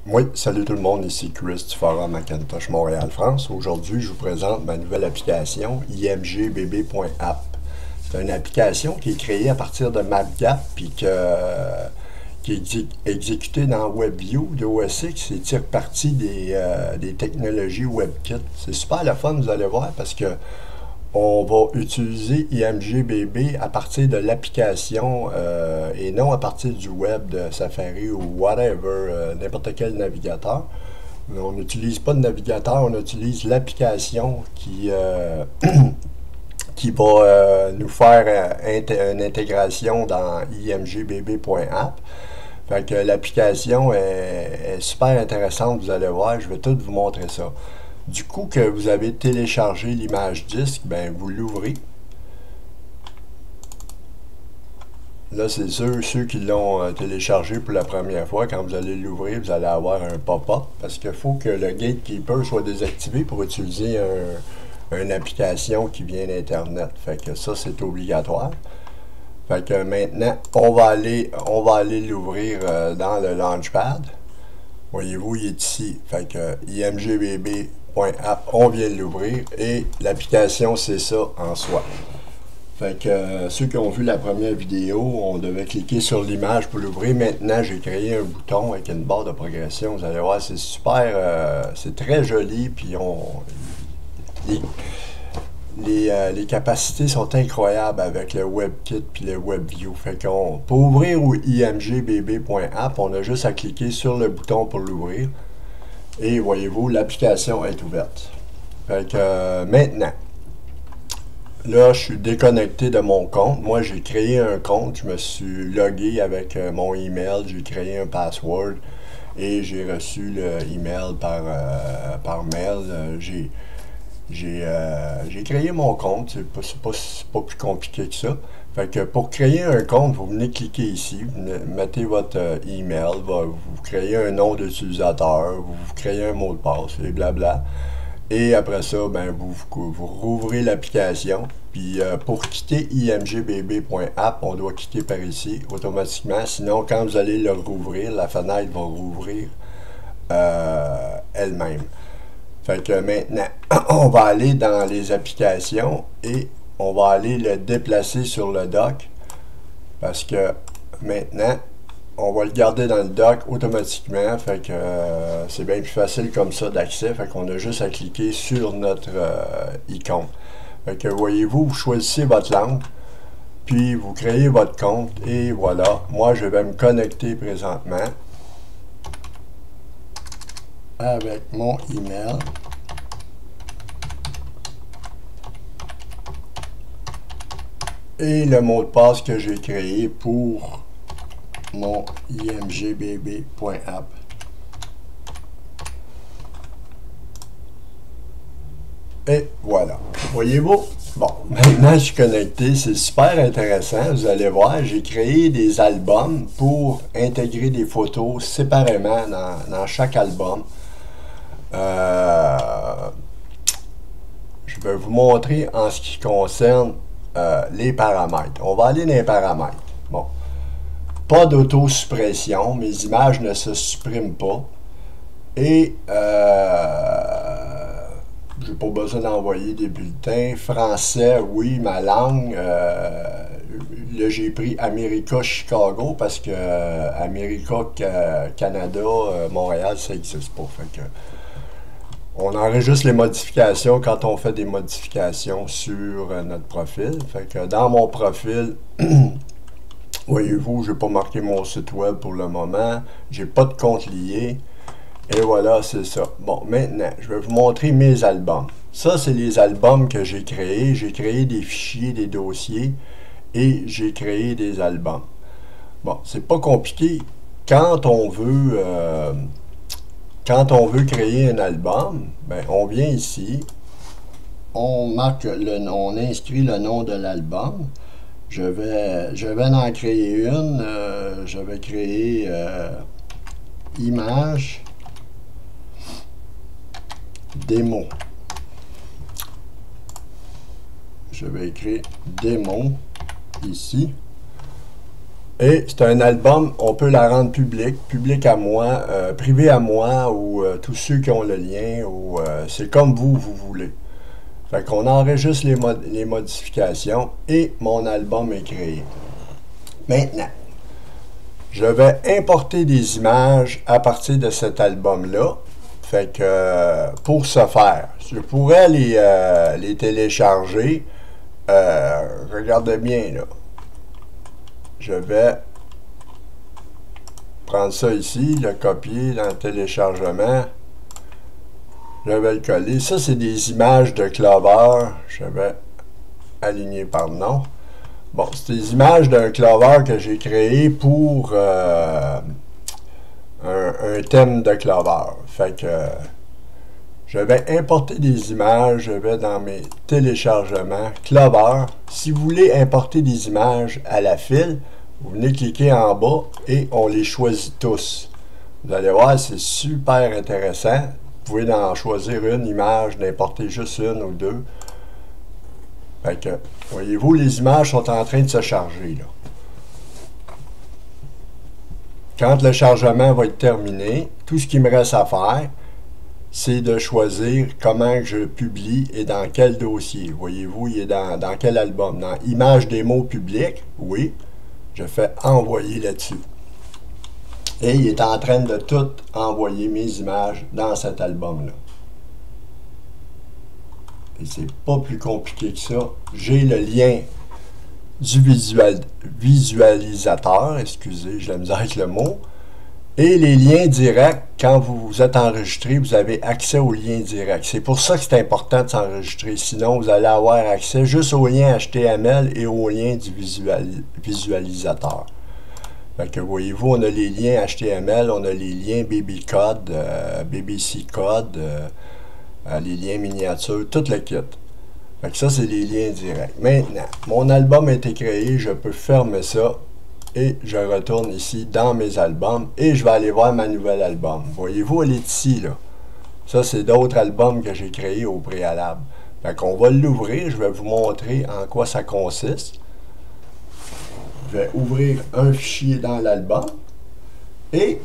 Oui, salut tout le monde, ici Chris du Forum Macintosh Montréal-France. Aujourd'hui, je vous présente ma nouvelle application imgbb.app. C'est une application qui est créée à partir de MapGap puis qui est exécutée dans WebView de OS X et tire parti des technologies WebKit. C'est super le fun, vous allez voir, parce que on va utiliser IMGBB à partir de l'application et non à partir du web de Safari ou whatever, n'importe quel navigateur. On n'utilise pas de navigateur, on utilise l'application qui va nous faire une intégration dans imgbb.app. Fait que l'application est super intéressante, vous allez voir, je vais tout vous montrer ça. Du coup que vous avez téléchargé l'image disque, ben vous l'ouvrez. Là, c'est sûr, ceux qui l'ont téléchargé pour la première fois, quand vous allez l'ouvrir, vous allez avoir un pop-up parce qu'il faut que le gatekeeper soit désactivé pour utiliser une application qui vient d'Internet. Fait que ça, c'est obligatoire. Fait que maintenant, on va aller l'ouvrir dans le Launchpad. Voyez-vous, il est ici. Fait que imgbb.app, on vient de l'ouvrir et l'application, c'est ça en soi. Fait que ceux qui ont vu la première vidéo, on devait cliquer sur l'image pour l'ouvrir. Maintenant, j'ai créé un bouton avec une barre de progression. Vous allez voir, c'est super, c'est très joli. Puis les capacités sont incroyables avec le WebKit puis le WebView. Fait qu'on, pour ouvrir imgbb.app, on a juste à cliquer sur le bouton pour l'ouvrir. Et voyez-vous, l'application est ouverte. Fait que maintenant, là, je suis déconnecté de mon compte. Moi, j'ai créé un compte. Je me suis logué avec mon email. J'ai créé un password et j'ai reçu le email par mail. J'ai créé mon compte, c'est pas plus compliqué que ça. Fait que pour créer un compte, vous venez cliquer ici, vous mettez votre email, vous créez un nom d'utilisateur, vous créez un mot de passe et blabla. Et après ça, ben, vous rouvrez l'application. Puis pour quitter imgbb.app, on doit quitter par ici automatiquement. Sinon, quand vous allez le rouvrir, la fenêtre va rouvrir elle-même. Fait que maintenant, on va aller dans les applications et on va aller le déplacer sur le dock parce que maintenant, on va le garder dans le dock automatiquement. Fait que c'est bien plus facile comme ça d'accès. Fait qu'on a juste à cliquer sur notre icône. Fait que voyez-vous, vous choisissez votre langue, puis vous créez votre compte et voilà. Moi, je vais me connecter présentement avec mon email et le mot de passe que j'ai créé pour mon imgbb.app. Et voilà. Voyez-vous? Bon, maintenant je suis connecté, c'est super intéressant. Vous allez voir, j'ai créé des albums pour intégrer des photos séparément dans chaque album. Je vais vous montrer en ce qui concerne les paramètres. On va aller dans les paramètres. Bon. Pas d'autosuppression, mes images ne se suppriment pas. Et j'ai pas besoin d'envoyer des bulletins. Français, oui, ma langue. Là, j'ai pris America Chicago parce que America Canada, Montréal, ça n'existe pas. Fait que on enregistre les modifications quand on fait des modifications sur notre profil. Fait que dans mon profil, voyez-vous, je n'ai pas marqué mon site web pour le moment. J'ai pas de compte lié. Et voilà, c'est ça. Bon, maintenant, je vais vous montrer mes albums. Ça, c'est les albums que j'ai créés. J'ai créé des fichiers, des dossiers et j'ai créé des albums. Bon, c'est pas compliqué. Quand on veut créer un album, ben, on vient ici, on marque on inscrit le nom de l'album. Je vais en créer une. Je vais créer image démo. Je vais écrire démo ici. Et c'est un album, on peut la rendre public à moi, privé à moi, ou tous ceux qui ont le lien, ou c'est comme vous voulez. Fait qu'on enregistre les modifications et mon album est créé. Maintenant, je vais importer des images à partir de cet album-là. Fait que pour ce faire, je pourrais les télécharger. Regardez bien là. Je vais prendre ça ici, le copier dans le téléchargement. Je vais le coller. Ça, c'est des images de Clover. Je vais aligner par nom. Bon, c'est des images d'un Clover que j'ai créé pour un thème de Clover. Fait que je vais importer des images. Je vais dans mes téléchargements Clover. Si vous voulez importer des images à la file, vous venez cliquer en bas et on les choisit tous. Vous allez voir, c'est super intéressant. Vous pouvez en choisir une image, d'importer juste une ou deux. Fait que, voyez-vous, les images sont en train de se charger, là. Quand le chargement va être terminé, tout ce qu'il me reste à faire, c'est de choisir comment je publie et dans quel dossier. Voyez-vous, il est dans quel album? Dans Images démo public, oui. Je fais envoyer là-dessus. Et il est en train de tout envoyer mes images dans cet album-là. Et c'est pas plus compliqué que ça. J'ai le lien du visualisateur, excusez, j'ai la misère avec le mot. Et les liens directs, quand vous êtes enregistré, vous avez accès aux liens directs. C'est pour ça que c'est important de s'enregistrer. Sinon, vous allez avoir accès juste aux liens HTML et aux liens du visualisateur. Fait que voyez-vous, on a les liens HTML, on a les liens BB-Code, BBC-Code, les liens miniatures, tout le kit. Fait que ça, c'est les liens directs. Maintenant, mon album a été créé, je peux fermer ça et je retourne ici dans mes albums et je vais aller voir ma nouvelle album. Voyez-vous, elle est ici, là. Ça, c'est d'autres albums que j'ai créés au préalable. Fait qu'on va l'ouvrir, je vais vous montrer en quoi ça consiste. Je vais ouvrir un fichier dans l'album. Et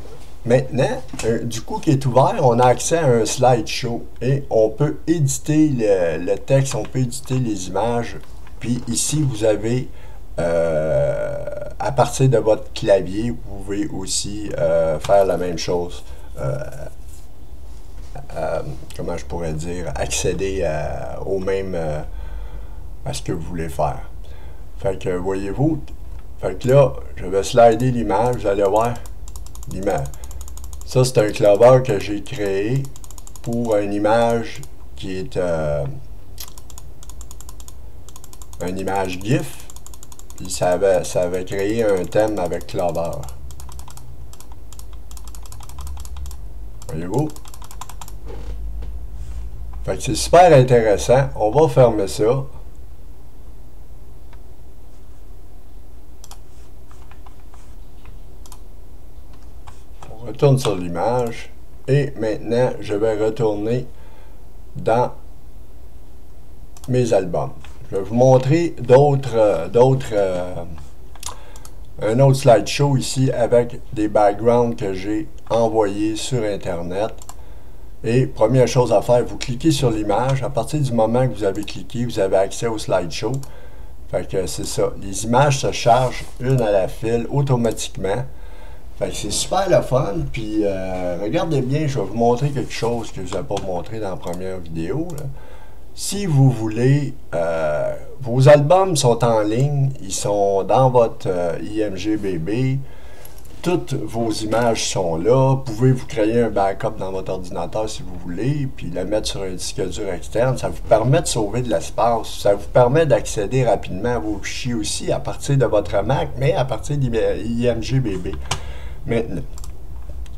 maintenant, du coup qui est ouvert, on a accès à un slideshow. Et on peut éditer le texte, on peut éditer les images. Puis ici, vous avez, à partir de votre clavier, vous pouvez aussi faire la même chose. Comment je pourrais dire, accéder au même, à ce que vous voulez faire. Fait que, voyez-vous, fait que là, je vais slider l'image, vous allez voir l'image. Ça, c'est un Clover que j'ai créé pour une image qui est une image GIF. Puis ça avait créé un thème avec Clover. Voyez-vous? Fait que c'est super intéressant. On va fermer ça. Retourne sur l'image et maintenant je vais retourner dans mes albums. Je vais vous montrer un autre slideshow ici avec des backgrounds que j'ai envoyés sur internet. Et première chose à faire, vous cliquez sur l'image. À partir du moment que vous avez cliqué, vous avez accès au slideshow. Fait que c'est ça. Les images se chargent une à la file automatiquement. Fait que c'est super le fun, puis regardez bien, je vais vous montrer quelque chose que je n'ai pas montré dans la première vidéo, là. Si vous voulez, vos albums sont en ligne, ils sont dans votre IMGBB, toutes vos images sont là, vous pouvez vous créer un backup dans votre ordinateur si vous voulez, puis le mettre sur un disque dur externe, ça vous permet de sauver de l'espace, ça vous permet d'accéder rapidement à vos fichiers aussi à partir de votre Mac, mais à partir d'IMGBB. Maintenant,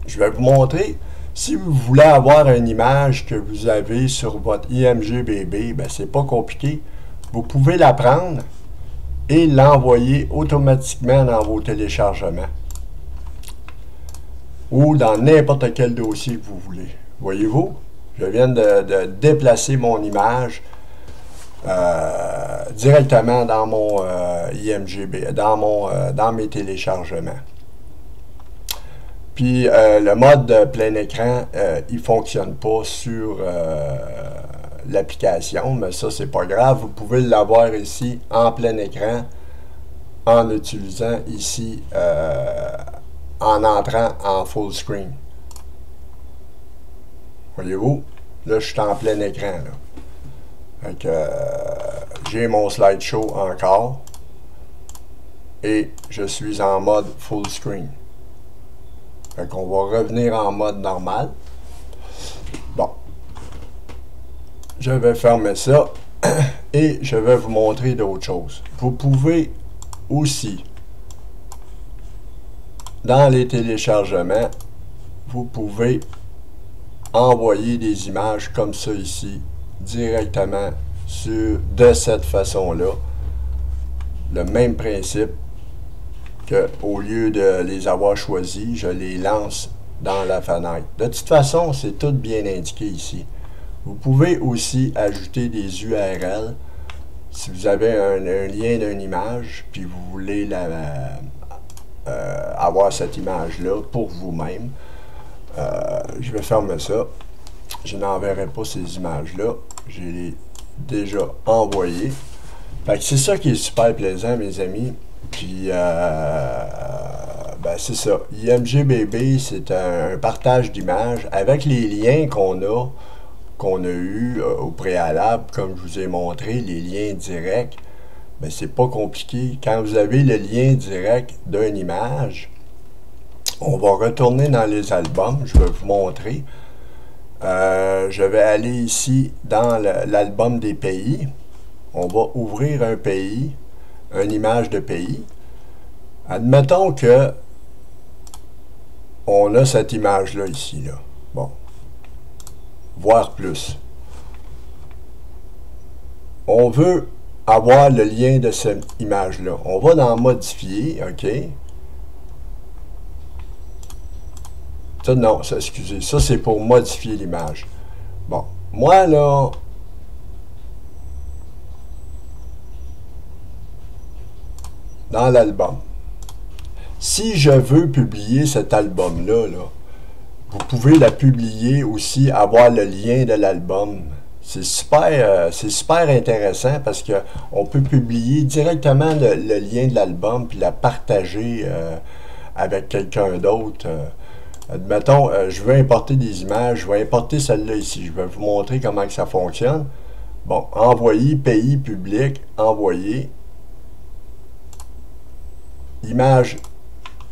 je vais vous montrer, si vous voulez avoir une image que vous avez sur votre IMGBB, ben c'est pas compliqué. Vous pouvez la prendre et l'envoyer automatiquement dans vos téléchargements ou dans n'importe quel dossier que vous voulez. Voyez-vous, je viens de déplacer mon image directement dans mon IMGB, dans mes téléchargements. Puis le mode plein écran, il ne fonctionne pas sur l'application, mais ça, c'est pas grave. Vous pouvez l'avoir ici en plein écran en utilisant ici, en entrant en full screen. Voyez-vous? Là, je suis en plein écran. Donc, j'ai mon slideshow encore et je suis en mode full screen. Fait qu'on va revenir en mode normal. Bon. Je vais fermer ça et je vais vous montrer d'autres choses. Vous pouvez aussi, dans les téléchargements, vous pouvez envoyer des images comme ça ici, directement de cette façon-là. Le même principe qu'au lieu de les avoir choisis, je les lance dans la fenêtre. De toute façon, c'est tout bien indiqué ici. Vous pouvez aussi ajouter des URL si vous avez un lien d'une image, puis vous voulez avoir cette image-là pour vous-même. Je vais fermer ça. Je n'enverrai pas ces images-là. Je les déjà envoyées. Fait que c'est ça qui est super plaisant, mes amis. Puis, ben c'est ça. IMGBB, c'est un partage d'images avec les liens qu'on a eu au préalable, comme je vous ai montré, les liens directs. Ben, c'est pas compliqué. Quand vous avez le lien direct d'une image, on va retourner dans les albums. Je vais vous montrer. Je vais aller ici dans l'album des pays. On va ouvrir un pays, une image de pays. Admettons que on a cette image-là ici, là. Bon. Voir plus. On veut avoir le lien de cette image-là. On va dans Modifier, OK? Ça, non, ça, excusez, ça c'est pour modifier l'image. Bon, moi là, dans l'album, si je veux publier cet album-là, vous pouvez la publier aussi, avoir le lien de l'album. C'est super intéressant parce que on peut publier directement le lien de l'album puis la partager avec quelqu'un d'autre. Admettons, je veux importer des images, je vais importer celle-là ici. Je vais vous montrer comment que ça fonctionne. Bon, envoyer, pays, public, envoyer. Image.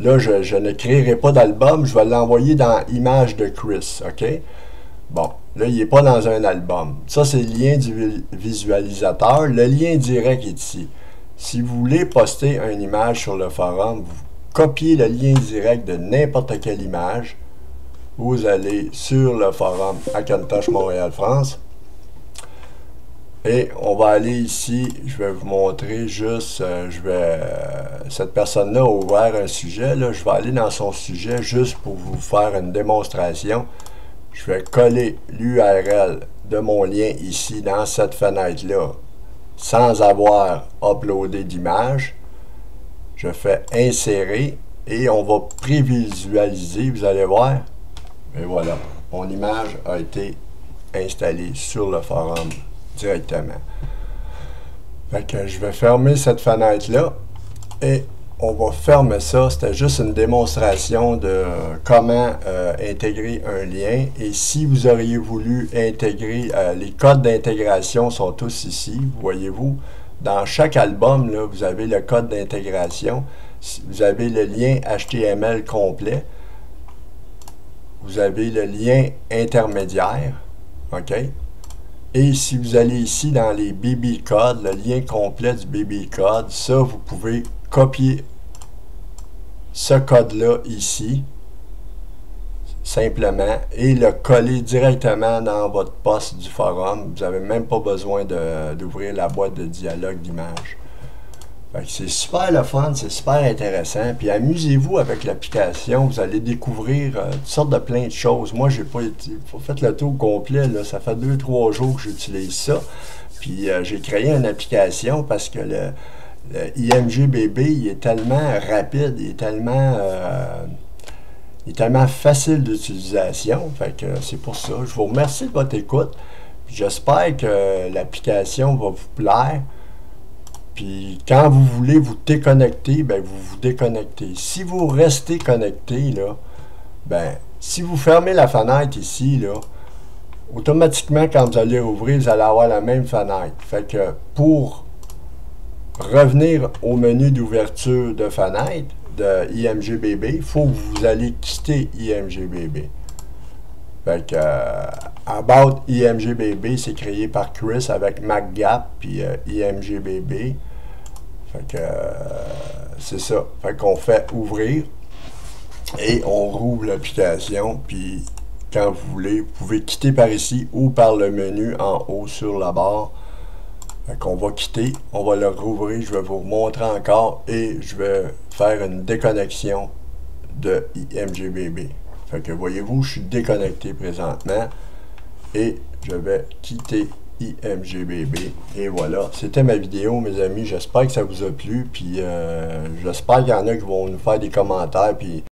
Là, je ne créerai pas d'album, je vais l'envoyer dans Image de Chris, OK? Bon, là, il n'est pas dans un album. Ça, c'est le lien du visualisateur. Le lien direct est ici. Si vous voulez poster une image sur le forum, vous copiez le lien direct de n'importe quelle image. Vous allez sur le forum Hackintosh Montréal France. Et on va aller ici, je vais vous montrer juste, cette personne-là a ouvert un sujet, là, je vais aller dans son sujet juste pour vous faire une démonstration. Je vais coller l'URL de mon lien ici dans cette fenêtre-là, sans avoir uploadé d'image. Je fais insérer et on va prévisualiser, vous allez voir. Et voilà, mon image a été installée sur le forum directement. Fait que je vais fermer cette fenêtre-là et on va fermer ça. C'était juste une démonstration de comment intégrer un lien. Et si vous auriez voulu intégrer, les codes d'intégration sont tous ici, voyez-vous. Dans chaque album, là, vous avez le code d'intégration. Vous avez le lien HTML complet. Vous avez le lien intermédiaire. OK? Et si vous allez ici dans les BB codes, le lien complet du BB code, ça, vous pouvez copier ce code-là ici, simplement, et le coller directement dans votre poste du forum. Vous n'avez même pas besoin d'ouvrir la boîte de dialogue d'image. C'est super le fun, c'est super intéressant. Puis amusez-vous avec l'application, vous allez découvrir toutes sortes de plein de choses. Moi, j'ai pas fait le tour complet, là. Ça fait 2-3 jours que j'utilise ça. Puis j'ai créé une application parce que le IMGBB, il est tellement rapide, il est tellement facile d'utilisation. Fait que c'est pour ça. Je vous remercie de votre écoute. J'espère que l'application va vous plaire. Puis quand vous voulez vous déconnecter, ben vous vous déconnectez. Si vous restez connecté, là, ben si vous fermez la fenêtre ici, là, automatiquement quand vous allez ouvrir, vous allez avoir la même fenêtre. Fait que pour revenir au menu d'ouverture de fenêtre de IMGBB, il faut que vous allez quitter IMGBB. Fait que About IMGBB, c'est créé par Chris avec MacGap puis IMGBB. Fait que c'est ça. Fait qu'on fait ouvrir et on rouvre l'application. Puis quand vous voulez, vous pouvez quitter par ici ou par le menu en haut sur la barre. Fait qu'on va quitter, on va le rouvrir. Je vais vous montrer encore et je vais faire une déconnexion de IMGBB. Fait que voyez-vous, je suis déconnecté présentement et je vais quitter IMGBB. Et voilà, c'était ma vidéo, mes amis. J'espère que ça vous a plu. Puis j'espère qu'il y en a qui vont nous faire des commentaires. Puis